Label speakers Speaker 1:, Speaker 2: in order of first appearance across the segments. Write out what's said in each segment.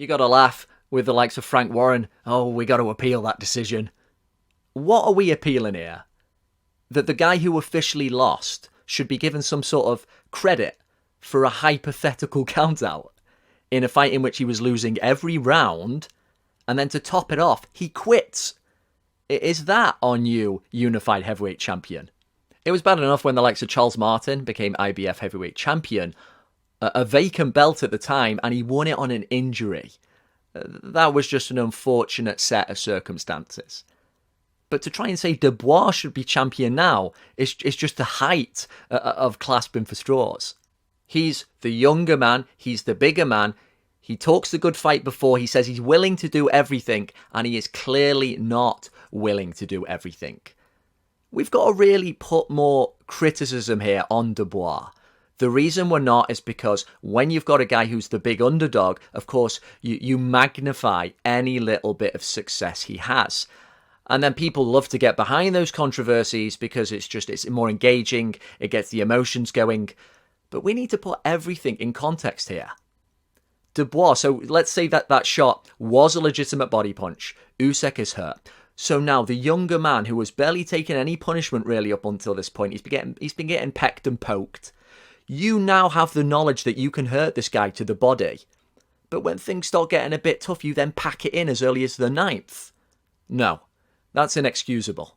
Speaker 1: You got to laugh with the likes of Frank Warren. Oh, we got to appeal that decision. What are we appealing here? That the guy who officially lost should be given some sort of credit for a hypothetical countout in a fight in which he was losing every round, and then to top it off, he quits. Is that on you, unified heavyweight champion? It was bad enough when the likes of Charles Martin became IBF heavyweight champion, a vacant belt at the time, and he won it on an injury. That was just an unfortunate set of circumstances. But to try and say Dubois should be champion now is just the height of clasping for straws. He's the younger man, he's the bigger man, he talks the good fight before, he says he's willing to do everything, and he is clearly not willing to do everything. We've got to really put more criticism here on Dubois. The reason we're not is because when you've got a guy who's the big underdog, of course, you magnify any little bit of success he has. And then people love to get behind those controversies because it's more engaging, it gets the emotions going. But we need to put everything in context here. Dubois, so let's say that shot was a legitimate body punch. Usyk is hurt. So now the younger man who has barely taken any punishment really up until this point, he's been getting pecked and poked. You now have the knowledge that you can hurt this guy to the body. But when things start getting a bit tough, you then pack it in as early as the 9th. No, that's inexcusable.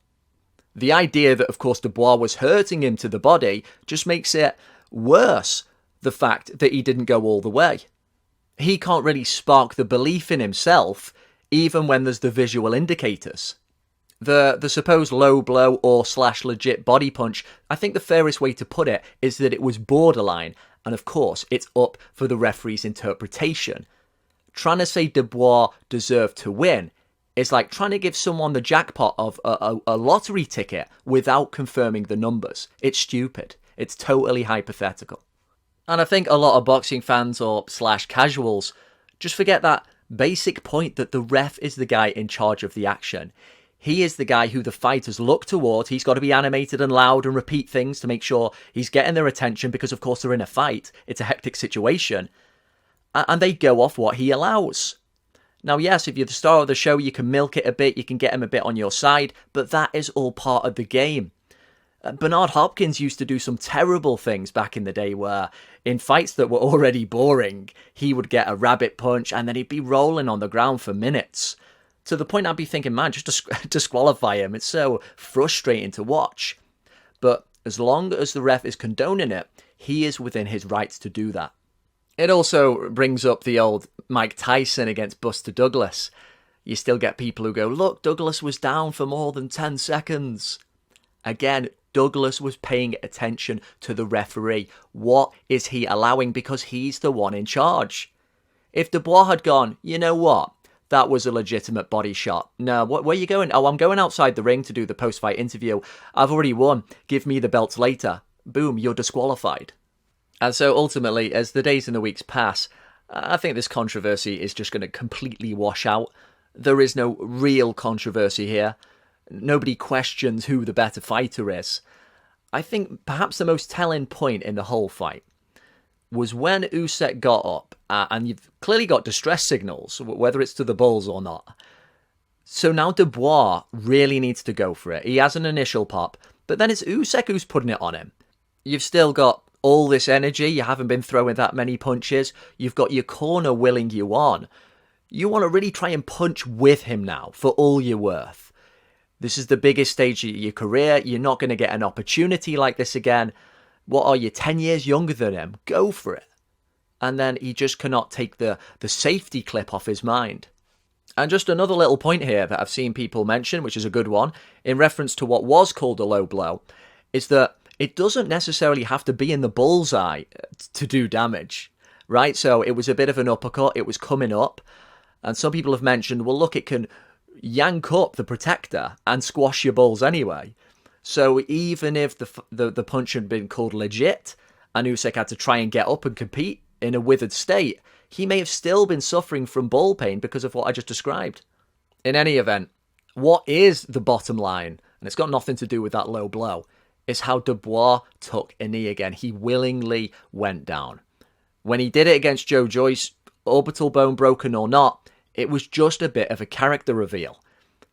Speaker 1: The idea that, of course, Dubois was hurting him to the body just makes it worse, the fact that he didn't go all the way. He can't really spark the belief in himself, even when there's the visual indicators. The supposed low blow or / legit body punch, I think the fairest way to put it is that it was borderline, and of course it's up for the referee's interpretation. Trying to say Dubois deserved to win is like trying to give someone the jackpot of a lottery ticket without confirming the numbers. It's stupid. It's totally hypothetical. And I think a lot of boxing fans or / casuals just forget that basic point that the ref is the guy in charge of the action. He is the guy who the fighters look towards. He's got to be animated and loud and repeat things to make sure he's getting their attention because, of course, they're in a fight. It's a hectic situation. And they go off what he allows. Now, yes, if you're the star of the show, you can milk it a bit, you can get him a bit on your side, but that is all part of the game. Bernard Hopkins used to do some terrible things back in the day where, in fights that were already boring, he would get a rabbit punch and then he'd be rolling on the ground for minutes. To the point I'd be thinking, man, just disqualify him. It's so frustrating to watch. But as long as the ref is condoning it, he is within his rights to do that. It also brings up the old Mike Tyson against Buster Douglas. You still get people who go, look, Douglas was down for more than 10 seconds. Again, Douglas was paying attention to the referee. What is he allowing? Because he's the one in charge. If Dubois had gone, you know what? That was a legitimate body shot. No, where are you going? Oh, I'm going outside the ring to do the post-fight interview. I've already won. Give me the belts later. Boom, you're disqualified. And so ultimately, as the days and the weeks pass, I think this controversy is just going to completely wash out. There is no real controversy here. Nobody questions who the better fighter is. I think perhaps the most telling point in the whole fight was when Usyk got up, and you've clearly got distress signals, whether it's to the bulls or not. So now Dubois really needs to go for it. He has an initial pop, but then it's Usyk who's putting it on him. You've still got all this energy, you haven't been throwing that many punches, you've got your corner willing you on. You want to really try and punch with him now, for all you're worth. This is the biggest stage of your career, you're not going to get an opportunity like this again. What are you, 10 years younger than him? Go for it. And then he just cannot take the safety clip off his mind. And just another little point here that I've seen people mention, which is a good one, in reference to what was called a low blow, is that it doesn't necessarily have to be in the bullseye to do damage, right? So it was a bit of an uppercut, it was coming up, and some people have mentioned, well, look, it can yank up the protector and squash your balls anyway. So even if the punch had been called legit, and Usyk had to try and get up and compete in a withered state, he may have still been suffering from ball pain because of what I just described. In any event, what is the bottom line, and it's got nothing to do with that low blow, is how Dubois took a knee again. He willingly went down. When he did it against Joe Joyce, orbital bone broken or not, it was just a bit of a character reveal.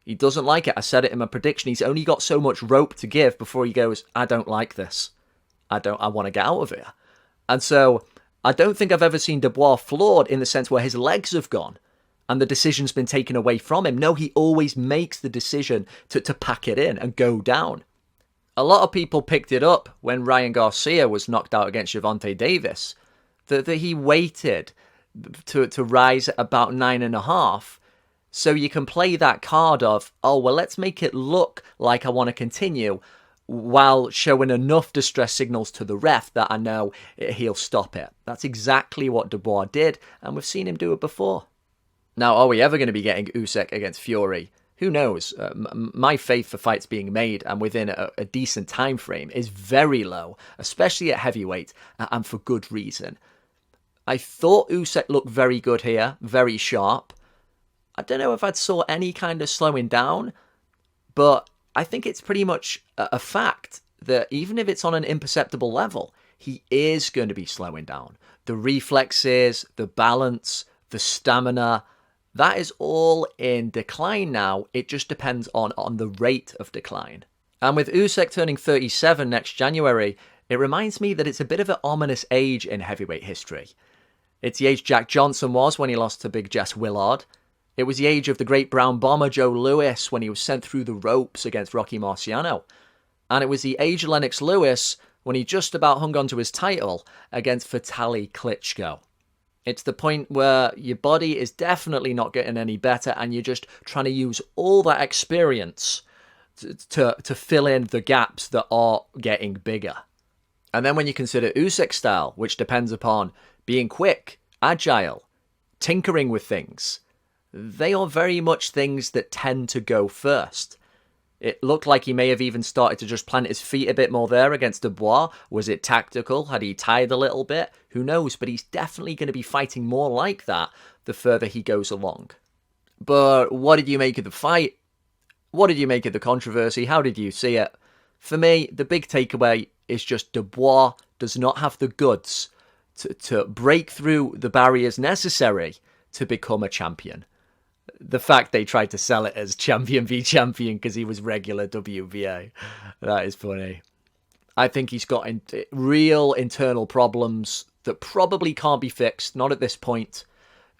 Speaker 1: He doesn't like it. I said it in my prediction. He's only got so much rope to give before he goes, I don't like this. I want to get out of here. And so I don't think I've ever seen Dubois flawed in the sense where his legs have gone and the decision's been taken away from him. No, he always makes the decision to pack it in and go down. A lot of people picked it up when Ryan Garcia was knocked out against Gervonta Davis, that he waited to rise at about 9.5. So you can play that card of, oh, well, let's make it look like I want to continue while showing enough distress signals to the ref that I know he'll stop it. That's exactly what Dubois did, and we've seen him do it before. Now, are we ever going to be getting Usyk against Fury? Who knows? My faith for fights being made and within a decent time frame is very low, especially at heavyweight, and for good reason. I thought Usyk looked very good here, very sharp. I don't know if I'd saw any kind of slowing down, but I think it's pretty much a fact that even if it's on an imperceptible level, he is going to be slowing down. The reflexes, the balance, the stamina, that is all in decline now. It just depends on the rate of decline. And with Usyk turning 37 next January, it reminds me that it's a bit of an ominous age in heavyweight history. It's the age Jack Johnson was when he lost to Big Jess Willard. It was the age of the great brown bomber Joe Louis when he was sent through the ropes against Rocky Marciano. And it was the age of Lennox Lewis when he just about hung on to his title against Vitaly Klitschko. It's the point where your body is definitely not getting any better and you're just trying to use all that experience to fill in the gaps that are getting bigger. And then when you consider Usyk's style, which depends upon being quick, agile, tinkering with things, they are very much things that tend to go first. It looked like he may have even started to just plant his feet a bit more there against Dubois. Was it tactical? Had he tied a little bit? Who knows? But he's definitely going to be fighting more like that the further he goes along. But what did you make of the fight? What did you make of the controversy? How did you see it? For me, the big takeaway is just Dubois does not have the goods to break through the barriers necessary to become a champion. The fact they tried to sell it as champion v champion because he was regular WBA. That is funny. I think he's got real internal problems that probably can't be fixed, not at this point.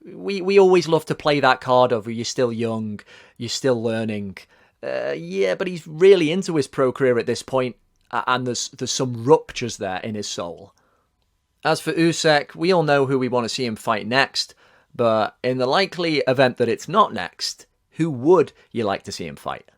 Speaker 1: We always love to play that card of you're still young, you're still learning. Yeah, but he's really into his pro career at this point, and there's some ruptures there in his soul. As for Usyk, we all know who we want to see him fight next. But in the likely event that it's not next, who would you like to see him fight?